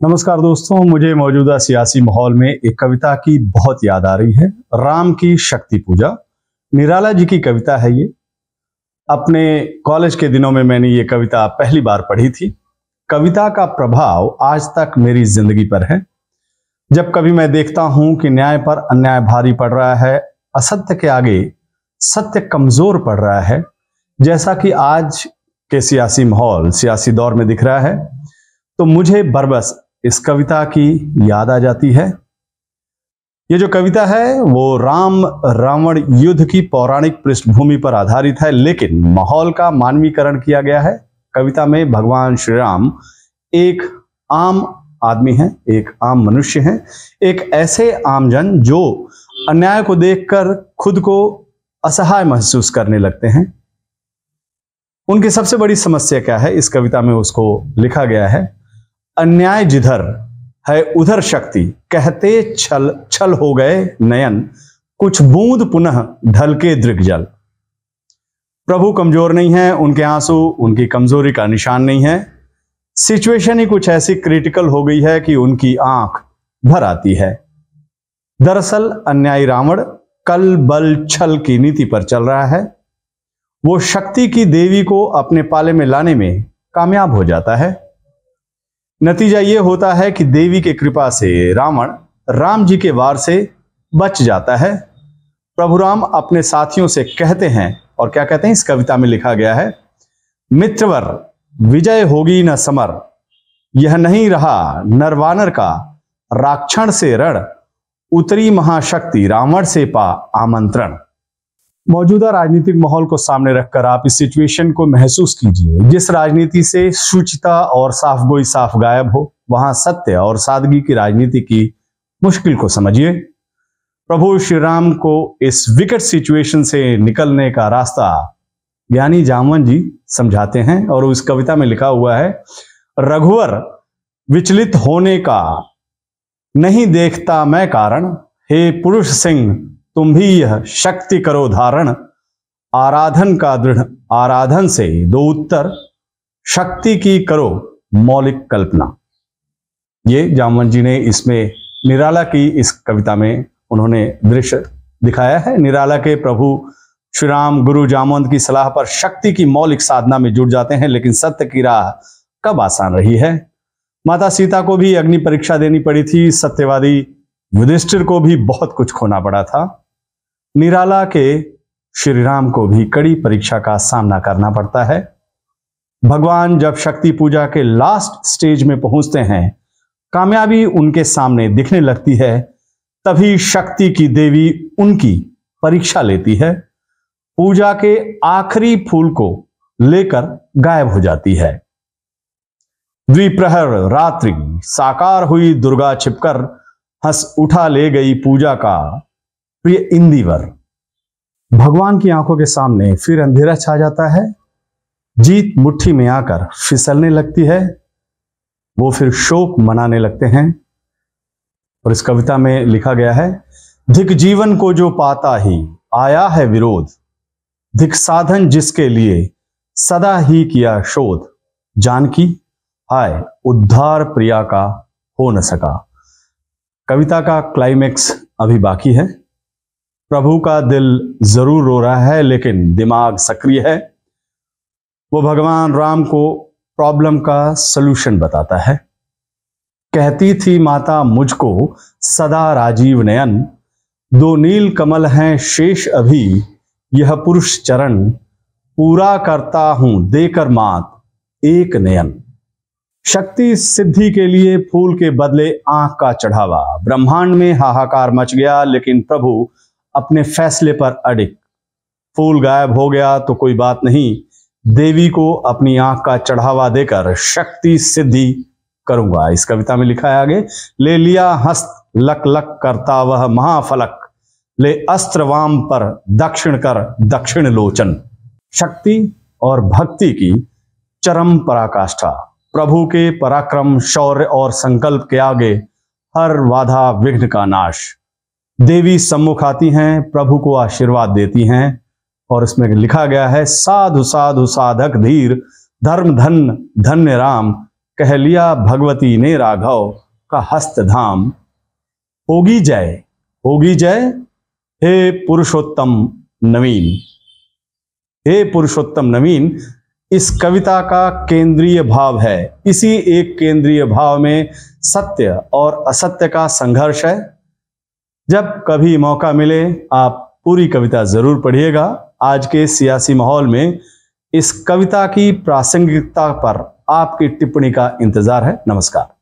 नमस्कार दोस्तों, मुझे मौजूदा सियासी माहौल में एक कविता की बहुत याद आ रही है। राम की शक्ति पूजा, निराला जी की कविता है ये। अपने कॉलेज के दिनों में मैंने ये कविता पहली बार पढ़ी थी। कविता का प्रभाव आज तक मेरी जिंदगी पर है। जब कभी मैं देखता हूं कि न्याय पर अन्याय भारी पड़ रहा है, असत्य के आगे सत्य कमजोर पड़ रहा है, जैसा कि आज के सियासी माहौल, सियासी दौर में दिख रहा है, तो मुझे बरबस इस कविता की याद आ जाती है। ये जो कविता है वो राम रावण युद्ध की पौराणिक पृष्ठभूमि पर आधारित है, लेकिन माहौल का मानवीकरण किया गया है। कविता में भगवान श्री राम एक आम आदमी हैं, एक आम मनुष्य हैं, एक ऐसे आमजन जो अन्याय को देखकर खुद को असहाय महसूस करने लगते हैं। उनकी सबसे बड़ी समस्या क्या है, इस कविता में उसको लिखा गया है। अन्याय जिधर है उधर शक्ति, कहते छल छल हो गए नयन, कुछ बूंद पुनः ढलके दृग्जल। प्रभु कमजोर नहीं है, उनके आंसू उनकी कमजोरी का निशान नहीं है। सिचुएशन ही कुछ ऐसी क्रिटिकल हो गई है कि उनकी आंख भर आती है। दरअसल अन्यायी रावण कल बल छल की नीति पर चल रहा है। वो शक्ति की देवी को अपने पाले में लाने में कामयाब हो जाता है। नतीजा ये होता है कि देवी के कृपा से रावण राम जी के वार से बच जाता है। प्रभु राम अपने साथियों से कहते हैं, और क्या कहते हैं, इस कविता में लिखा गया है, मित्रवर विजय होगी न समर, यह नहीं रहा नरवानर का, राक्षण से रण उतरी महाशक्ति, रावण से पा आमंत्रण। मौजूदा राजनीतिक माहौल को सामने रखकर आप इस सिचुएशन को महसूस कीजिए। जिस राजनीति से शुचिता और साफगोई साफ गायब हो, वहां सत्य और सादगी की राजनीति की मुश्किल को समझिए। प्रभु श्री राम को इस विकट सिचुएशन से निकलने का रास्ता ज्ञानी जामवन जी समझाते हैं, और उस कविता में लिखा हुआ है, रघुवर विचलित होने का नहीं देखता मैं कारण, हे पुरुष सिंह तुम भी यह शक्ति करो धारण, आराधन का दृढ़ आराधन से दो उत्तर, शक्ति की करो मौलिक कल्पना। ये जामवन जी ने इसमें निराला की इस कविता में उन्होंने दृश्य दिखाया है। निराला के प्रभु श्री राम गुरु जामवंत की सलाह पर शक्ति की मौलिक साधना में जुट जाते हैं, लेकिन सत्य की राह कब आसान रही है। माता सीता को भी अग्नि परीक्षा देनी पड़ी थी, सत्यवादी युधिष्ठिर को भी बहुत कुछ खोना पड़ा था। निराला के श्री राम को भी कड़ी परीक्षा का सामना करना पड़ता है। भगवान जब शक्ति पूजा के लास्ट स्टेज में पहुंचते हैं, कामयाबी उनके सामने दिखने लगती है, तभी शक्ति की देवी उनकी परीक्षा लेती है। पूजा के आखिरी फूल को लेकर गायब हो जाती है। द्विप्रहर रात्रि साकार हुई दुर्गा छिपकर, हंस उठा ले गई पूजा का प्रिय इंदिवर। भगवान की आंखों के सामने फिर अंधेरा छा जाता है। जीत मुट्ठी में आकर फिसलने लगती है। वो फिर शोक मनाने लगते हैं। और इस कविता में लिखा गया है, धिक जीवन को जो पाता ही आया है विरोध, धिक साधन जिसके लिए सदा ही किया शोध, जानकी हाय उद्धार प्रिया का हो न सका। कविता का क्लाइमेक्स अभी बाकी है। प्रभु का दिल जरूर रो रहा है, लेकिन दिमाग सक्रिय है। वो भगवान राम को प्रॉब्लम का सलूशन बताता है। कहती थी माता मुझको सदा राजीव नयन, दो नील कमल हैं शेष अभी, यह पुरुष चरण पूरा करता हूं देकर मात एक नयन। शक्ति सिद्धि के लिए फूल के बदले आंख का चढ़ावा। ब्रह्मांड में हाहाकार मच गया, लेकिन प्रभु अपने फैसले पर अडिग। फूल गायब हो गया तो कोई बात नहीं, देवी को अपनी आंख का चढ़ावा देकर शक्ति सिद्धि करूंगा। इस कविता में लिखा है आगे, ले लिया हस्त लक लक करता वह महाफलक, ले अस्त्र वाम पर दक्षिण कर दक्षिण लोचन। शक्ति और भक्ति की चरम पराकाष्ठा। प्रभु के पराक्रम, शौर्य और संकल्प के आगे हर बाधा विघ्न का नाश। देवी सम्मुख आती हैं, प्रभु को आशीर्वाद देती हैं, और इसमें लिखा गया है, साधु साधु साधक धीर, धर्म धन धन्य राम, कह लिया भगवती ने राघव का हस्त धाम। होगी जय हे पुरुषोत्तम नवीन। हे पुरुषोत्तम नवीन इस कविता का केंद्रीय भाव है। इसी एक केंद्रीय भाव में सत्य और असत्य का संघर्ष है। जब कभी मौका मिले आप पूरी कविता जरूर पढ़िएगा। आज के सियासी माहौल में इस कविता की प्रासंगिकता पर आपकी टिप्पणी का इंतजार है। नमस्कार।